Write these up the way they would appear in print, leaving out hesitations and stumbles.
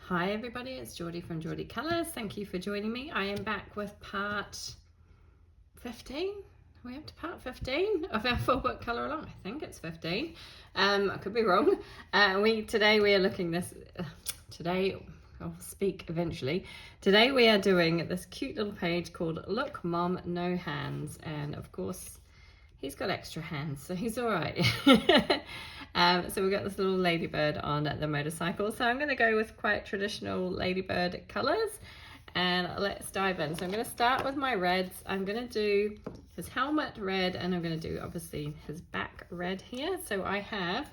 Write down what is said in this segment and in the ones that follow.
Hi everybody, it's Geordie from Geordie Colours. Thank you for joining me. I am back with part 15. Are we up to part 15 of our full book colour along? I think it's 15. I could be wrong. Today we are looking this. Today I'll speak eventually. Today we are doing this cute little page called "Look, Mom, No Hands," and of course he's got extra hands, so he's all right. So we've got this little ladybird on the motorcycle. So I'm going to go with quite traditional ladybird colours, and let's dive in. So I'm going to start with my reds. I'm going to do his helmet red, and I'm going to do obviously his back red here. So I have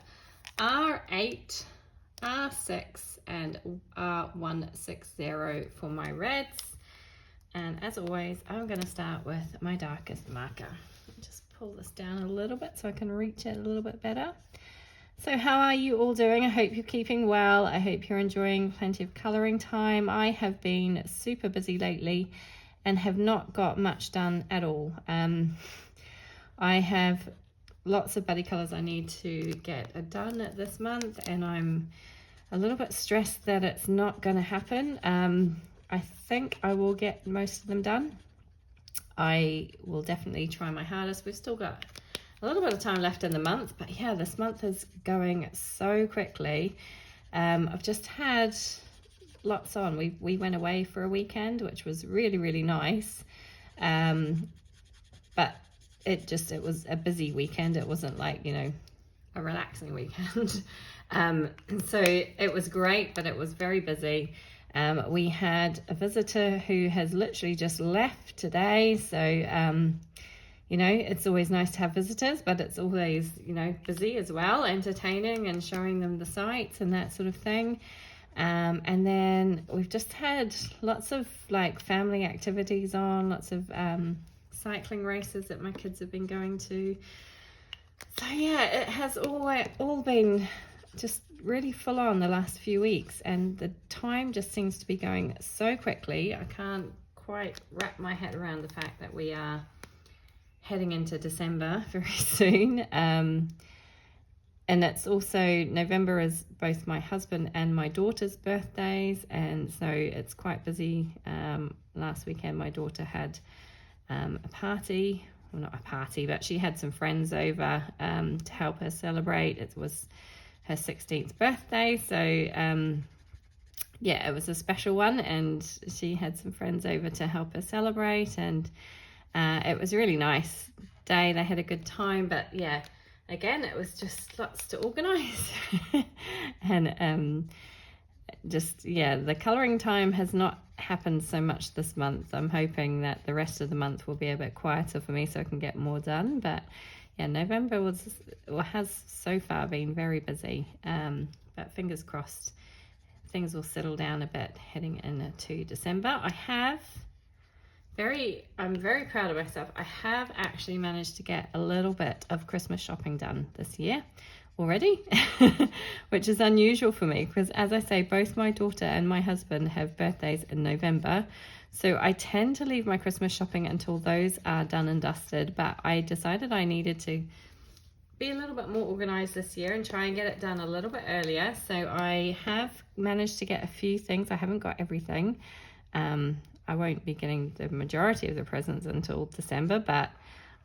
R8, R6 and R160 for my reds. And as always, I'm going to start with my darkest marker. Just pull this down a little bit so I can reach it a little bit better. So how are you all doing? I hope you're keeping well. I hope you're enjoying plenty of colouring time. I have been super busy lately and have not got much done at all. I have lots of buddy colours I need to get done this month, and I'm a little bit stressed that it's not going to happen. I think I will get most of them done. I will definitely try my hardest. We've still got a little bit of time left in the month, but yeah, this month is going so quickly. I've just had lots on. We went away for a weekend, which was really, really nice. But it was a busy weekend. It wasn't like, a relaxing weekend. So it was great, but it was very busy. We had a visitor who has literally just left today. So, it's always nice to have visitors, but it's always, busy as well, entertaining and showing them the sights and that sort of thing. And then we've just had lots of family activities on, lots of cycling races that my kids have been going to. So yeah, it has all been just really full on the last few weeks, and the time just seems to be going so quickly. I can't quite wrap my head around the fact that we are heading into December very soon. And it's also November is both my husband and my daughter's birthdays, and so it's quite busy. Last weekend my daughter had a party. Well, not a party, but she had some friends over to help her celebrate. It was her 16th birthday, so yeah, it was a special one, and she had some friends over to help her celebrate, and it was a really nice day. They had a good time, but yeah, again, it was just lots to organise. And the colouring time has not happened so much this month. I'm hoping that the rest of the month will be a bit quieter for me so I can get more done, but yeah, November has so far been very busy, but fingers crossed things will settle down a bit heading into December. I'm very proud of myself. I have actually managed to get a little bit of Christmas shopping done this year already, which is unusual for me because, as I say, both my daughter and my husband have birthdays in November. So I tend to leave my Christmas shopping until those are done and dusted, but I decided I needed to be a little bit more organized this year and try and get it done a little bit earlier. So I have managed to get a few things. I haven't got everything. I won't be getting the majority of the presents until December, but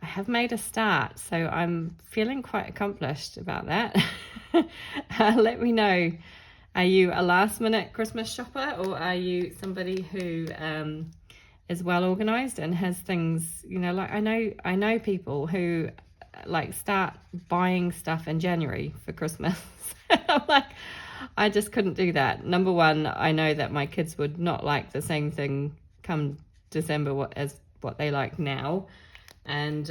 I have made a start, so I'm feeling quite accomplished about that. Let me know. Are you a last minute Christmas shopper, or are you somebody who is well organized and has things, I know people who start buying stuff in January for Christmas. I'm like, I just couldn't do that. Number one, I know that my kids would not like the same thing come December as what they like now. And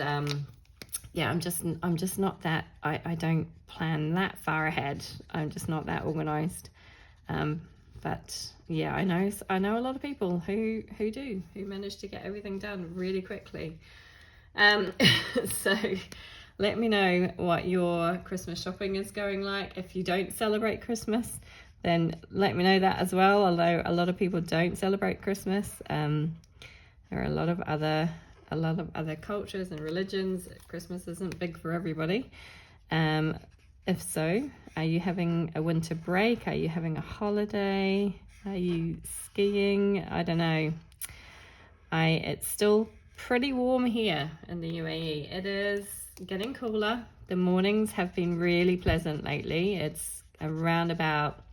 yeah, I'm just not that, I don't plan that far ahead. I'm just not that organized. But yeah, I know a lot of people who manage to get everything done really quickly. So let me know what your Christmas shopping is going like. If you don't celebrate Christmas, then let me know that as well. Although a lot of people don't celebrate Christmas, there are a lot of other cultures and religions. Christmas isn't big for everybody. If so, are you having a winter break? Are you having a holiday? Are you skiing? I don't know. It's still pretty warm here in the UAE. It is getting cooler. The mornings have been really pleasant lately. It's around about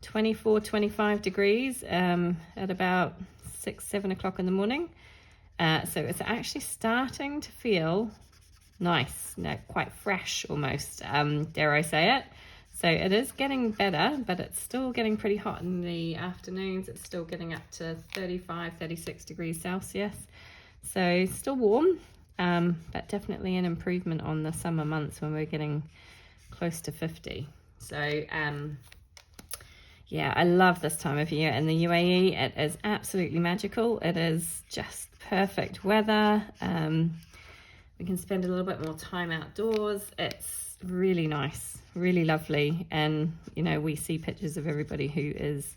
24, 25 degrees at about 6-7 o'clock in the morning. So it's actually starting to feel nice, quite fresh almost, dare I say it. So it is getting better, but it's still getting pretty hot in the afternoons. It's still getting up to 35, 36 degrees Celsius. So still warm, but definitely an improvement on the summer months when we're getting close to 50. So yeah, I love this time of year in the UAE. It is absolutely magical. It is just perfect weather. We can spend a little bit more time outdoors. It's really nice, really lovely. And, you know, we see pictures of everybody who is,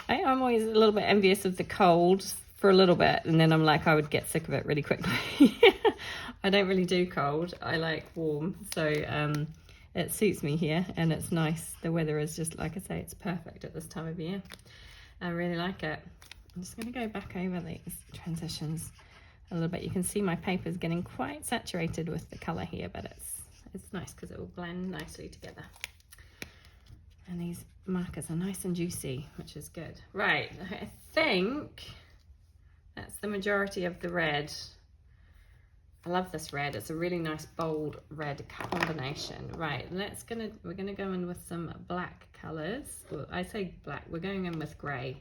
I'm always a little bit envious of the cold for a little bit. And then I'm like, I would get sick of it really quickly. I don't really do cold. I like warm. So it suits me here and it's nice. The weather is just, like I say, it's perfect at this time of year. I really like it. I'm just going to go back over these transitions a little bit. You can see my paper is getting quite saturated with the color here, but it's nice because it will blend nicely together. And these markers are nice and juicy, which is good. Right, I think that's the majority of the red. I love this red. It's a really nice bold red combination. Right, we're gonna go in with some black colors. Well, I say black, we're going in with gray.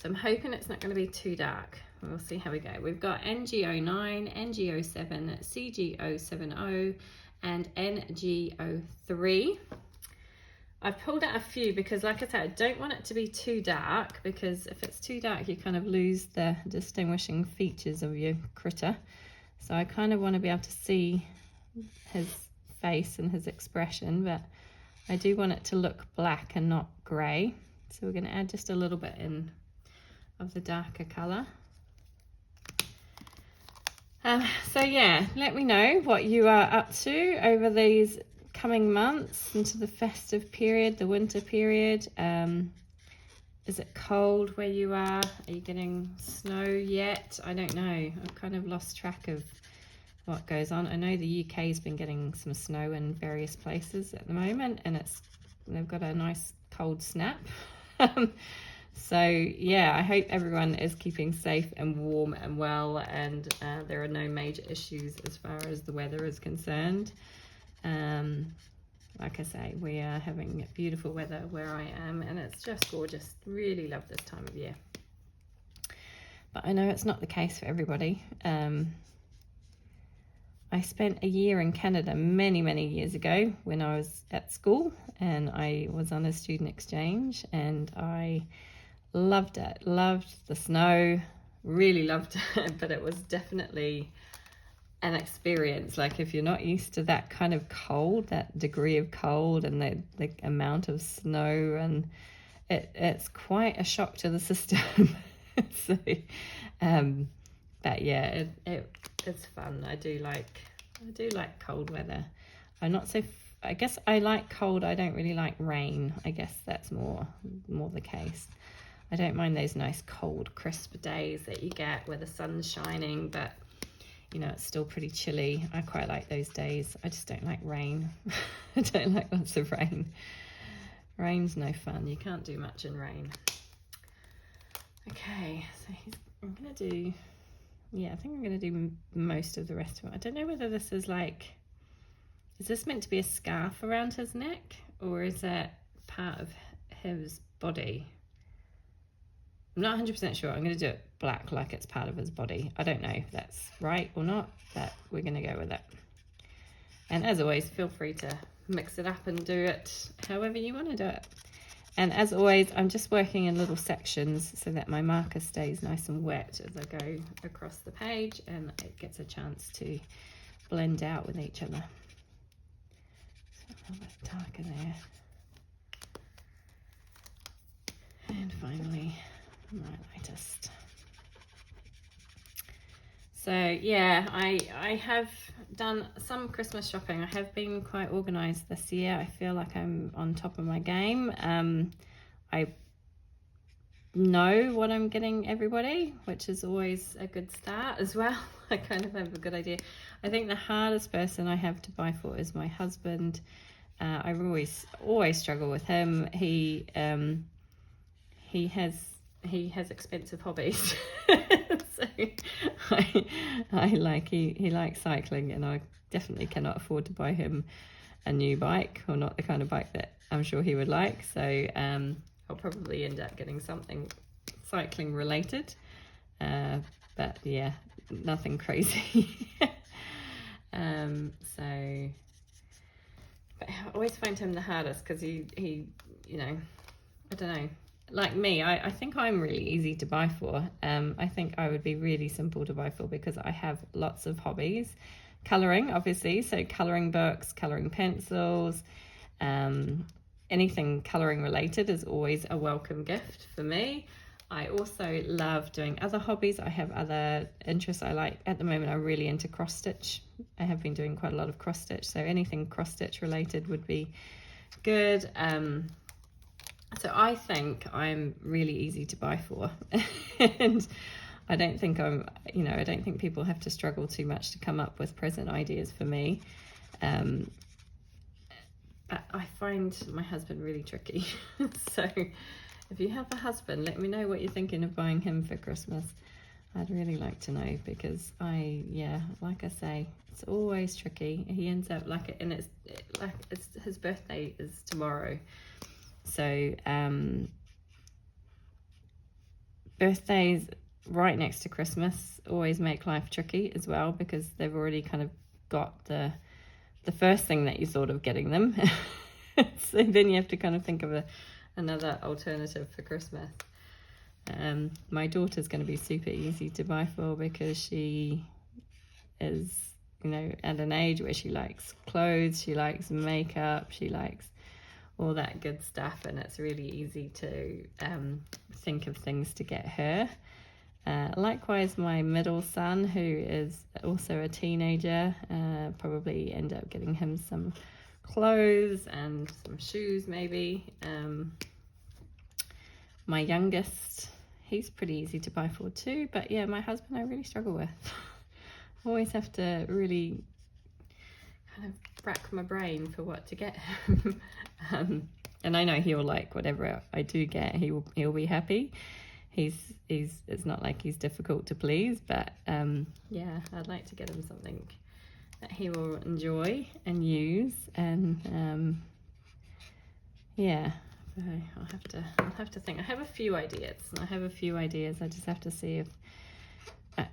So I'm hoping it's not going to be too dark. We'll see how we go. We've got NG09, NG07, CG070, and NG03. I've pulled out a few because, like I said, I don't want it to be too dark, because if it's too dark, you kind of lose the distinguishing features of your critter. So I kind of want to be able to see his face and his expression, but I do want it to look black and not grey. So we're going to add just a little bit in of the darker colour. So yeah, let me know what you are up to over these coming months into the festive period, the winter period. Is it cold where you are? Are you getting snow yet? I don't know. I've kind of lost track of what goes on. I know the UK has been getting some snow in various places at the moment, and they've got a nice cold snap. So yeah, I hope everyone is keeping safe and warm and well, and there are no major issues as far as the weather is concerned. Like I say, we are having beautiful weather where I am, and it's just gorgeous. Really love this time of year. But I know it's not the case for everybody. I spent a year in Canada many years ago when I was at school, and I was on a student exchange, and I loved it. Loved the snow, really loved it, but it was definitely an experience. Like, if you're not used to that kind of cold, that degree of cold and the amount of snow, and it's quite a shock to the system. So but yeah, it's fun. I do like cold weather. I guess I like cold. I don't really like rain. I guess that's more the case. I don't mind those nice cold crisp days that you get where the sun's shining, but you know, it's still pretty chilly. I quite like those days. I just don't like rain. I don't like lots of rain. Rain's no fun. You can't do much in rain. Okay, so I think I'm gonna do most of the rest of it. I don't know whether this is this meant to be a scarf around his neck, or is it part of his body? I'm not 100% sure. I'm going to do it black, like it's part of his body. I don't know if that's right or not, but we're going to go with it. And as always, feel free to mix it up and do it however you want to do it. And as always, I'm just working in little sections so that my marker stays nice and wet as I go across the page, and it gets a chance to blend out with each other. So a little bit darker there. And finally, my lightest. So yeah, I have done some Christmas shopping. I have been quite organized this year. I feel like I'm on top of my game. I know what I'm getting everybody, which is always a good start as well. I kind of have a good idea. I think the hardest person I have to buy for is my husband. I always struggle with him. He has expensive hobbies. So he likes cycling, and I definitely cannot afford to buy him a new bike, or not the kind of bike that I'm sure he would like. So I'll probably end up getting something cycling related, but yeah, nothing crazy. So, but I always find him the hardest because he you know, I don't know. Like me, I think I'm really easy to buy for. I think I would be really simple to buy for because I have lots of hobbies. Colouring, obviously, so colouring books, colouring pencils, anything colouring related is always a welcome gift for me. I also love doing other hobbies. I have other interests I like. At the moment, I'm really into cross stitch. I have been doing quite a lot of cross stitch, so anything cross stitch related would be good. So I think I'm really easy to buy for, and I don't think I don't think people have to struggle too much to come up with present ideas for me. But I find my husband really tricky. So if you have a husband, let me know what you're thinking of buying him for Christmas. I'd really like to know, because like I say, it's always tricky. He ends up it's his birthday is tomorrow. So birthdays right next to Christmas always make life tricky as well, because they've already kind of got the first thing that you thought of getting them. So then you have to kind of think of another alternative for Christmas. My daughter's going to be super easy to buy for, because she is, at an age where she likes clothes, she likes makeup, she likes all that good stuff, and it's really easy to think of things to get her. Likewise, my middle son, who is also a teenager, probably end up getting him some clothes and some shoes maybe. My youngest, he's pretty easy to buy for too, but yeah, my husband I really struggle with. I always have to really kind of rack my brain for what to get him. And I know he'll like whatever I do get. He'll be happy. It's not like he's difficult to please, but yeah, I'd like to get him something that he will enjoy and use, and yeah, I'll have to think. I have a few ideas. I just have to see if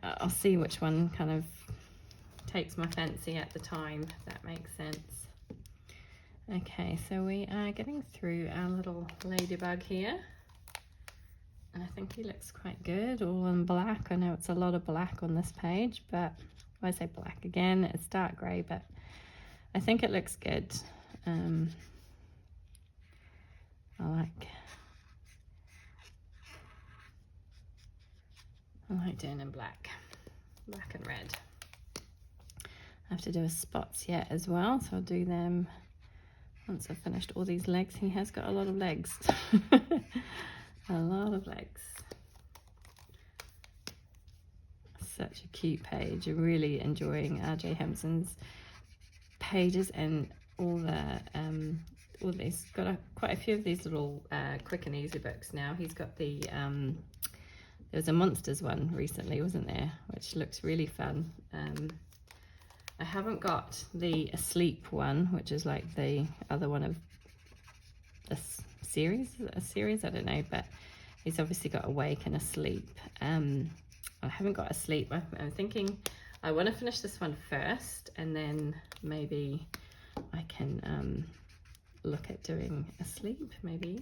I'll see which one kind of takes my fancy at the time, if that makes sense. Okay, so we are getting through our little ladybug here, and I think he looks quite good, all in black. I know it's a lot of black on this page, but I say black again, it's dark grey, but I think it looks good. I like doing in black and red. I have to do his spots yet as well, so I'll do them once I've finished all these legs. He has got a lot of legs. A lot of legs. Such a cute page. I'm really enjoying RJ Hampson's pages, and all these got quite a few of these little quick and easy books now. He's got the there was a monsters one recently, wasn't there, which looks really fun. I haven't got the asleep one, which is like the other one of this series. A series, I don't know, but he's obviously got awake and asleep. I haven't got asleep. I'm thinking I want to finish this one first, and then maybe I can look at doing asleep. Maybe,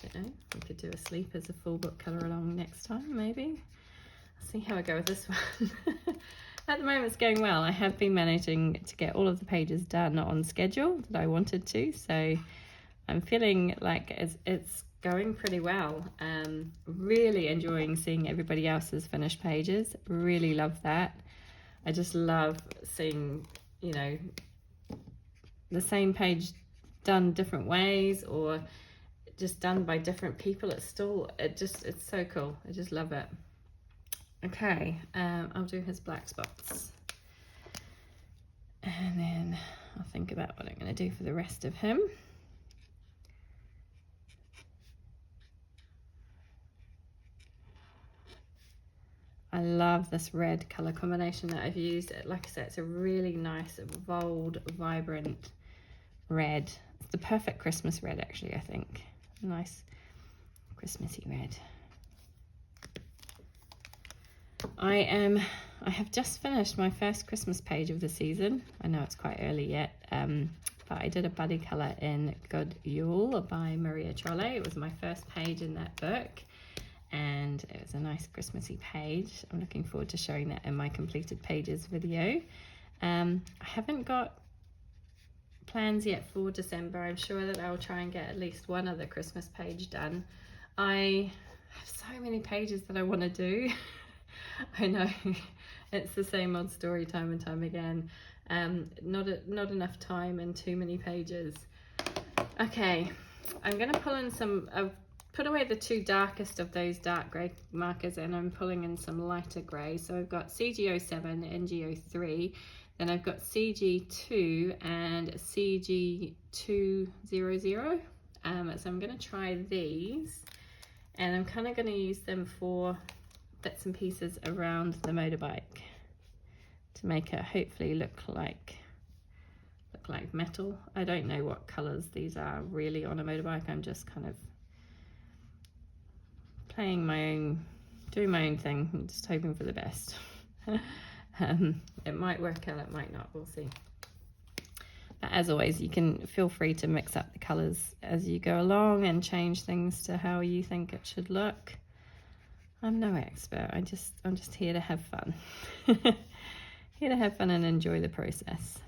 don't know, we could do asleep as a full book colour along next time, maybe. I'll see how I go with this one. At the moment it's going well. I have been managing to get all of the pages done on schedule that I wanted to, so I'm feeling like it's going pretty well. Really enjoying seeing everybody else's finished pages. Really love that. I just love seeing, you know, the same page done different ways or just done by different people. It's still, it's so cool. I just love it. Okay, I'll do his black spots. And then I'll think about what I'm going to do for the rest of him. I love this red color combination that I've used. Like I said, it's a really nice, bold, vibrant red. It's the perfect Christmas red, actually, I think. Nice Christmassy red. I have just finished my first Christmas page of the season. I know it's quite early yet, but I did a buddy colour in Good Yule by Maria Trolle. It was my first page in that book, and it was a nice Christmassy page. I'm looking forward to showing that in my completed pages video. I haven't got plans yet for December. I'm sure that I'll try and get at least one other Christmas page done. I have so many pages that I want to do. I know it's the same old story time and time again. Not enough time and too many pages. Okay, I'm going to pull in some. I've put away the two darkest of those dark grey markers, and I'm pulling in some lighter grey. So I've got CG07, NG03, then I've got CG2 and CG200. So I'm going to try these, and I'm kind of going to use them for bits and pieces around the motorbike to make it hopefully look like metal. I don't know what colors these are really on a motorbike. I'm just kind of playing my own, doing my own thing. I'm just hoping for the best. It might work out, it might not, we'll see. But as always, you can feel free to mix up the colors as you go along and change things to how you think it should look. I'm no expert. I'm just here to have fun. Here to have fun and enjoy the process.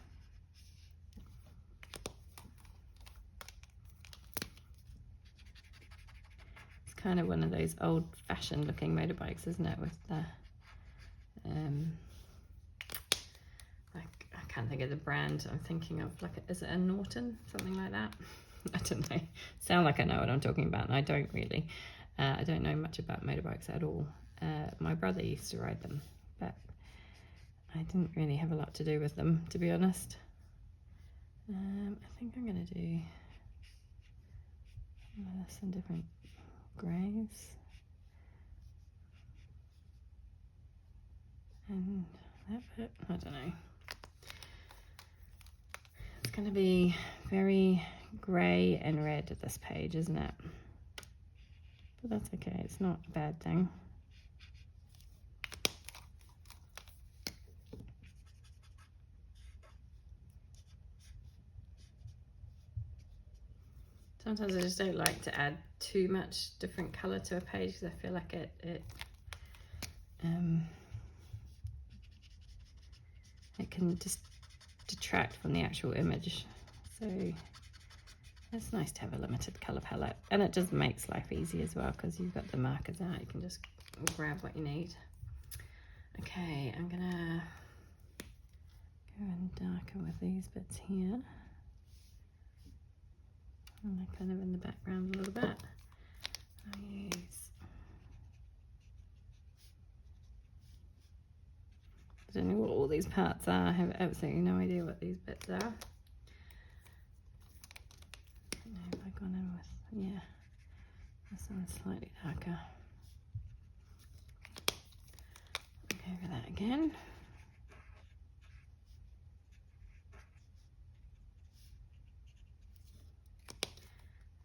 It's kind of one of those old-fashioned looking motorbikes, isn't it? With the I can't think of the brand I'm thinking of. Like, is it a Norton? Something like that? I don't know. Sound like I know what I'm talking about, and I don't really. I don't know much about motorbikes at all. My brother used to ride them, but I didn't really have a lot to do with them, to be honest. I think I'm going to do some different greys. And that bit, I don't know. It's going to be very grey and red at this page, isn't it? But that's okay, it's not a bad thing. Sometimes I just don't like to add too much different colour to a page because I feel like it can just detract from the actual image. So it's nice to have a limited colour palette, and it just makes life easy as well because you've got the markers out. You can just grab what you need. Okay, I'm gonna go in darker with these bits here, and they're kind of in the background a little bit. I'll use, I don't know what all these parts are. I have absolutely no idea what these bits are. Have I gone in with, yeah, this one's slightly darker. Go over that again.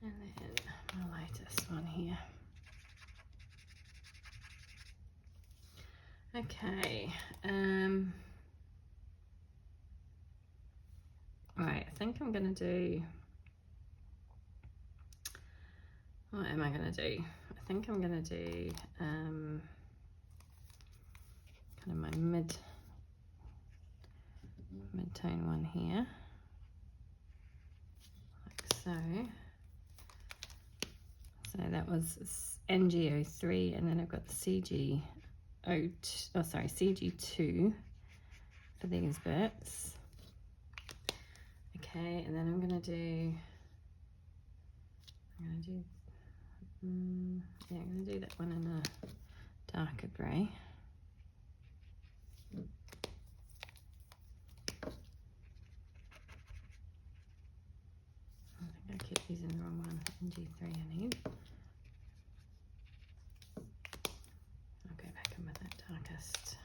And then my lightest one here. Okay. Right, I think I'm gonna do, what am I gonna do? I think I'm gonna do kind of my mid-tone one here, like so. So So that was NG03, and then I've got the CG2 for these bits. Okay, and then I'm gonna do that one in a darker grey. I keep using the wrong one, NG3 I need. I'll go back in with that darkest.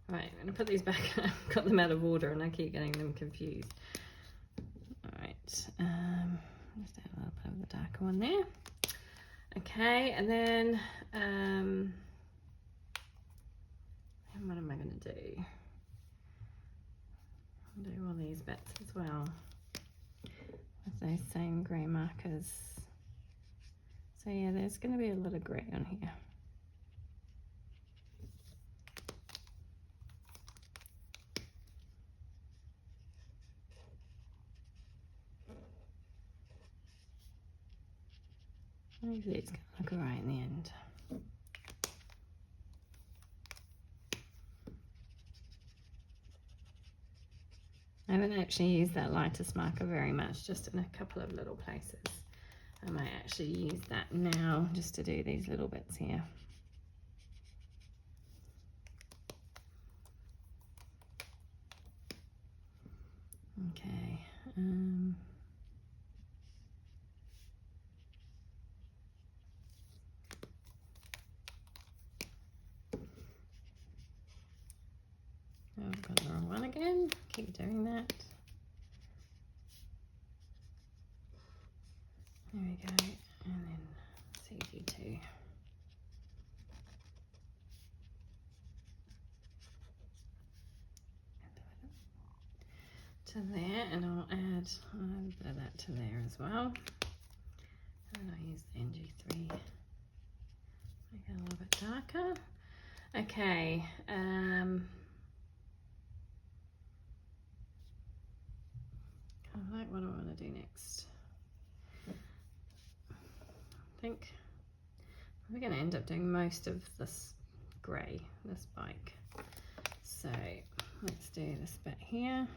Right, I'm going to put these back. I've got them out of order and I keep getting them confused. Alright, just add a little bit of the darker one there. Okay, and then what am I going to do? I'll do all these bits as well with those same grey markers. So yeah, there's going to be a lot of grey on here. Hopefully it's going to look alright in the end. I haven't actually used that lightest marker very much, just in a couple of little places. I might actually use that now just to do these little bits here. Okay. Oh, I've got the wrong one again. Keep doing that. There we go. And then CG2. To there, and I'll add a bit of that to there as well. And I'll use the NG3. Make it a little bit darker. Okay. What do I want to do next? I think we're going to end up doing most of this grey, this bike. So let's do this bit here.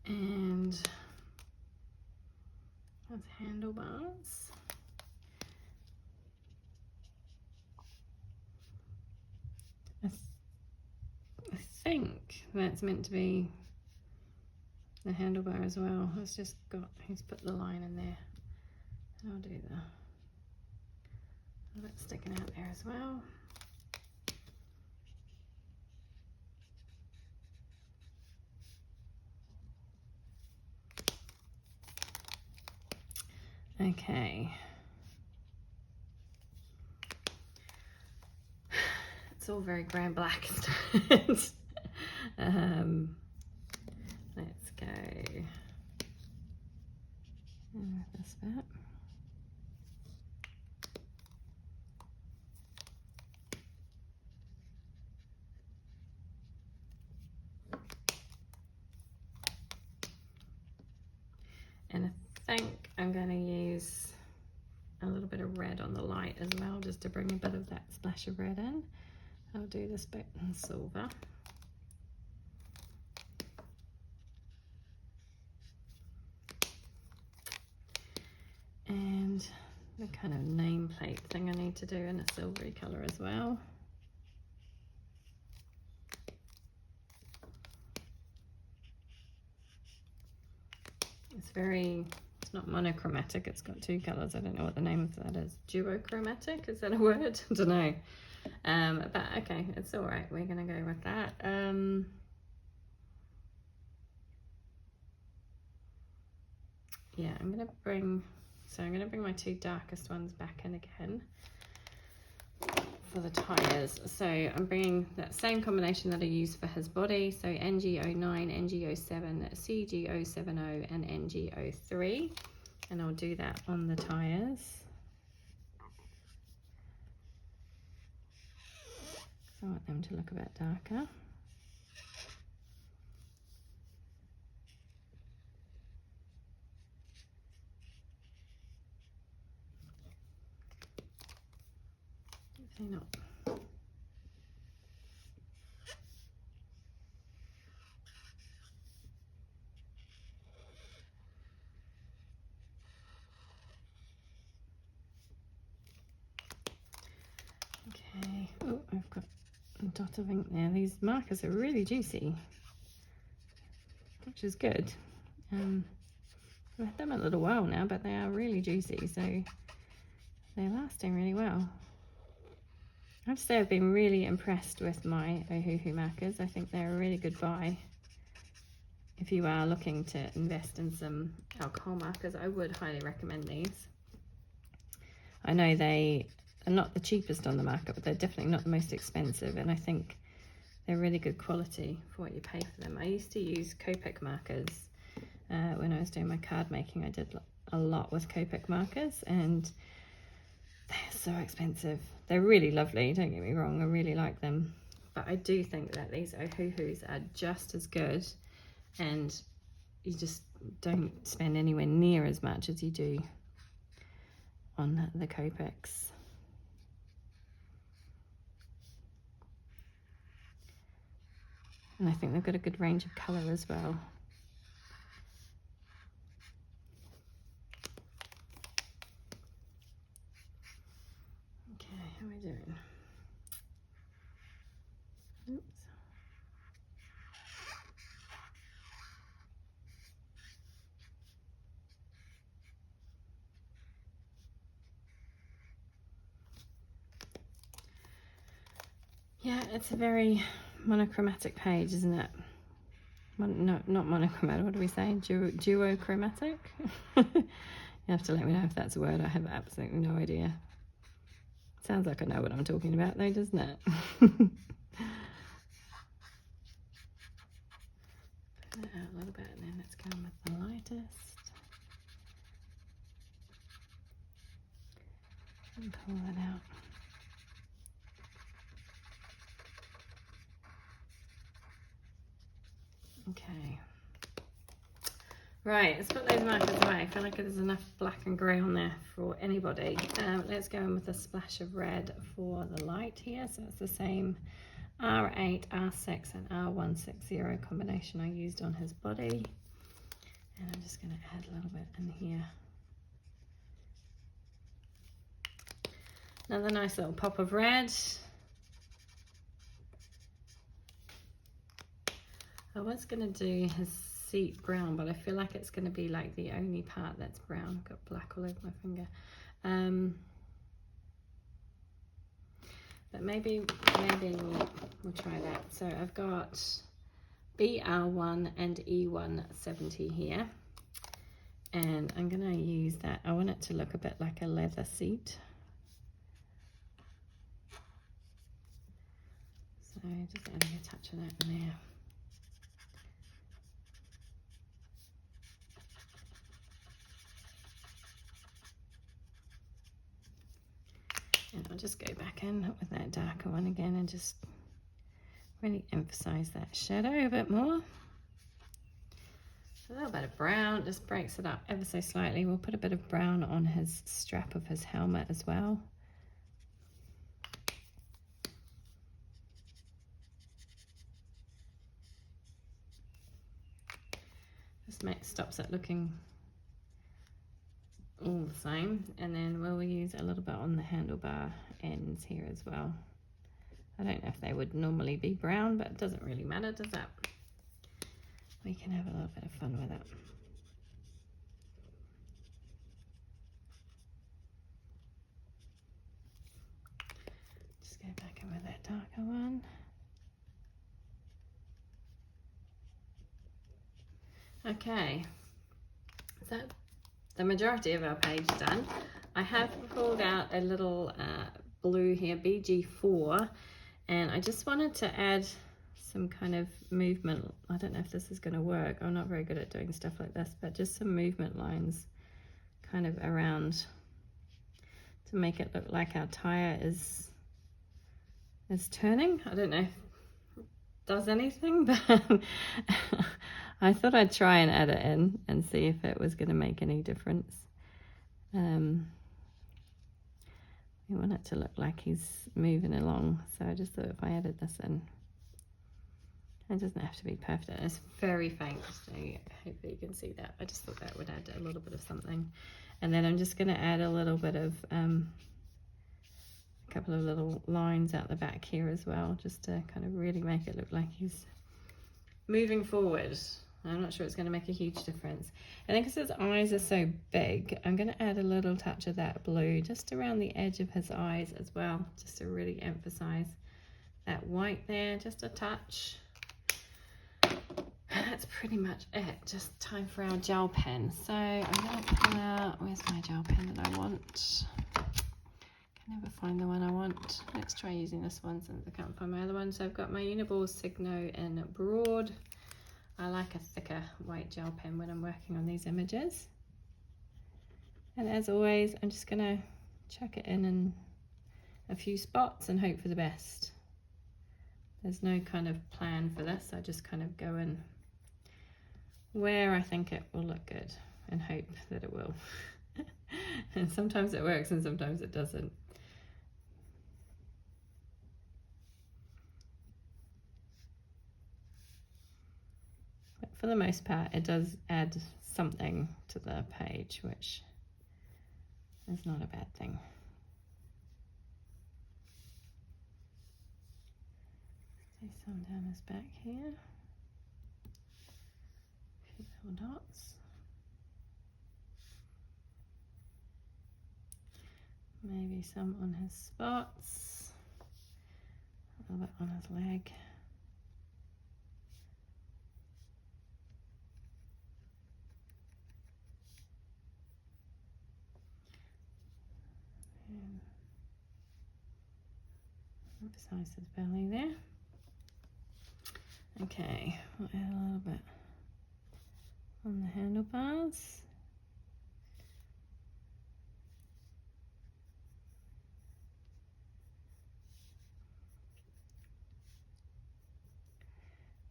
And that's handlebars. I think that's meant to be the handlebar as well. It's just got, he's put the line in there. I'll do the bit sticking out there as well. Okay. It's all very grey and black. Let's go with this bit. And I think I'm going to use a little bit of red on the light as well, just to bring a bit of that splash of red in. I'll do this bit in silver. And the kind of nameplate thing I need to do in a silvery colour as well. It's not monochromatic, it's got two colours. I don't know what the name of that is. Duochromatic, is that a word? I don't know. But okay, it's all right. We're going to go with that. Yeah, I'm going to bring my two darkest ones back in again for the tyres. So I'm bringing that same combination that I used for his body. So NG09, NG07, CG070 and NG03. And I'll do that on the tyres. I want them to look a bit darker. Definitely not. Okay. Oh, I've got a dot of ink there. These markers are really juicy, which is good. I've had them a little while now, but they are really juicy, so they're lasting really well. I have to say I've been really impressed with my Ohuhu markers. I think they're a really good buy. If you are looking to invest in some alcohol markers, I would highly recommend these. I know they are not the cheapest on the market, but they're definitely not the most expensive, and I think they're really good quality for what you pay for them. I used to use Copic markers when I was doing my card making. I did a lot with Copic markers, and they're so expensive. They're really lovely, don't get me wrong, I really like them. But I do think that these Ohuhus are just as good, and you just don't spend anywhere near as much as you do on the Copics. And I think they've got a good range of colour as well. Okay, how are we doing? Oops. Yeah, it's a very monochromatic page, isn't it? No, not monochromatic, what do we say? Duochromatic? You have to let me know if that's a word. I have absolutely no idea. Sounds like I know what I'm talking about though, doesn't it? Put it out a little bit, and then let's go on with the lightest. And pull that out. Okay. Right, let's put those markers away. I feel like there's enough black and grey on there for anybody. Let's go in with a splash of red for the light here. So it's the same R8, R6 and R160 combination I used on his body. And I'm just going to add a little bit in here. Another nice little pop of red. I was going to do his seat brown, but I feel like it's going to be like the only part that's brown. I've got black all over my finger. But maybe we'll try that. So I've got BR1 and E170 here. And I'm going to use that. I want it to look a bit like a leather seat. So just adding a touch of that in there. And I'll just go back in with that darker one again and just really emphasize that shadow a bit more. A little bit of brown, just breaks it up ever so slightly. We'll put a bit of brown on his strap of his helmet as well. Just stops it looking all the same, and then we'll use a little bit on the handlebar ends here as well. I don't know if they would normally be brown, but it doesn't really matter, does that? We can have a little bit of fun with it. Just go back in with that darker one. Okay, so the majority of our page done. I have pulled out a little blue here, BG4, and I just wanted to add some kind of movement. I don't know if this is going to work. I'm not very good at doing stuff like this, but just some movement lines kind of around to make it look like our tire is turning. I don't know if it does anything, but I thought I'd try and add it in and see if it was going to make any difference. We want it to look like he's moving along, so I just thought if I added this in, it doesn't have to be perfect. It's very faint, so hopefully you can see that. I just thought that would add a little bit of something. And then I'm just going to add a little bit of a couple of little lines out the back here as well, just to kind of really make it look like he's moving forward. I'm not sure it's going to make a huge difference. And then because his eyes are so big, I'm going to add a little touch of that blue just around the edge of his eyes as well, just to really emphasize that white there, just a touch. And that's pretty much it. Just time for our gel pen. So I'm going to pull out, where's my gel pen that I want? Can never find the one I want. Let's try using this one since I can't find my other one. So I've got my Uniball Signo in broad. I like a thicker white gel pen when I'm working on these images. And as always, I'm just going to chuck it in a few spots and hope for the best. There's no kind of plan for this. I just kind of go in where I think it will look good and hope that it will. And sometimes it works and sometimes it doesn't. For the most part, it does add something to the page, which is not a bad thing. There's some down his back here. A few little dots. Maybe some on his spots. A little bit on his leg. Emphasize his belly there. Okay, we'll add a little bit on the handlebars.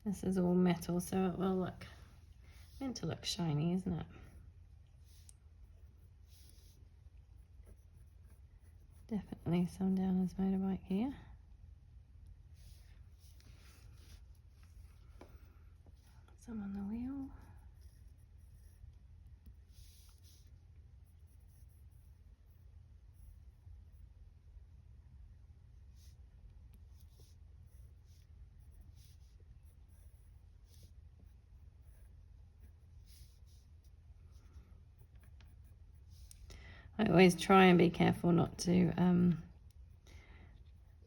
This is all metal, so it will look meant to look shiny, isn't it? Definitely some down his motorbike here. Some on the wheel. I always try and be careful not to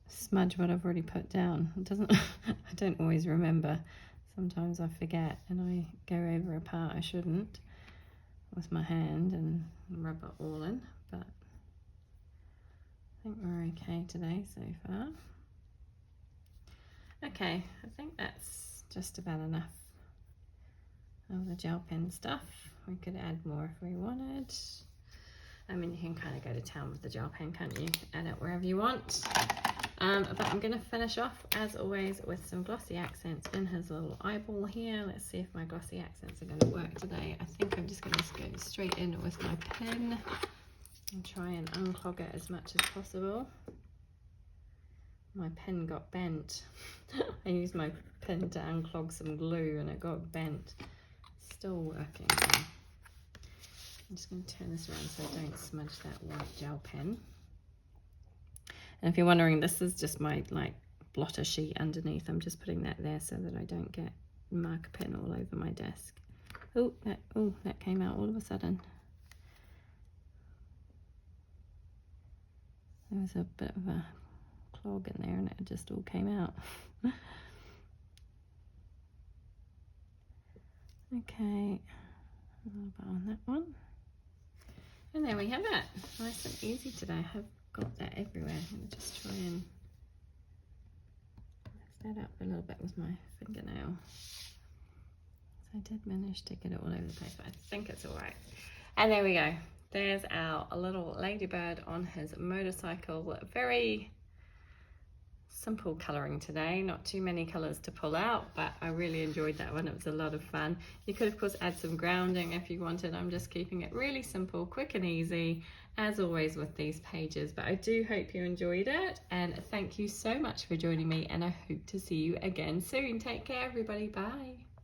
smudge what I've already put down. It doesn't. I don't always remember. Sometimes I forget and I go over a part I shouldn't with my hand and rub it all in, but I think we're okay today so far. Okay, I think that's just about enough of the gel pen stuff. We could add more if we wanted. I mean, you can kind of go to town with the gel pen, can't you? Add it wherever you want. But I'm going to finish off, as always, with some glossy accents in his little eyeball here. Let's see if my glossy accents are going to work today. I think I'm just going to go straight in with my pen and try and unclog it as much as possible. My pen got bent. I used my pen to unclog some glue and it got bent. Still working now. I'm just going to turn this around so I don't smudge that white gel pen. And if you're wondering, this is just my blotter sheet underneath. I'm just putting that there so that I don't get marker pen all over my desk. Oh, that came out all of a sudden. There was a bit of a clog in there and it just all came out. Okay, a little bit on that one. And there we have it. Nice and easy today. I have got that everywhere. I'm going to just try and mix that up a little bit with my fingernail. So I did manage to get it all over the place, but I think it's all right. And there we go. There's our little ladybird on his motorcycle. Very simple colouring today, not too many colours to pull out, but I really enjoyed that one. It was a lot of fun. You could of course add some grounding if you wanted. I'm just keeping it really simple, quick and easy, as always with these pages. But I do hope you enjoyed it, and thank you so much for joining me, and I hope to see you again soon. Take care everybody, bye.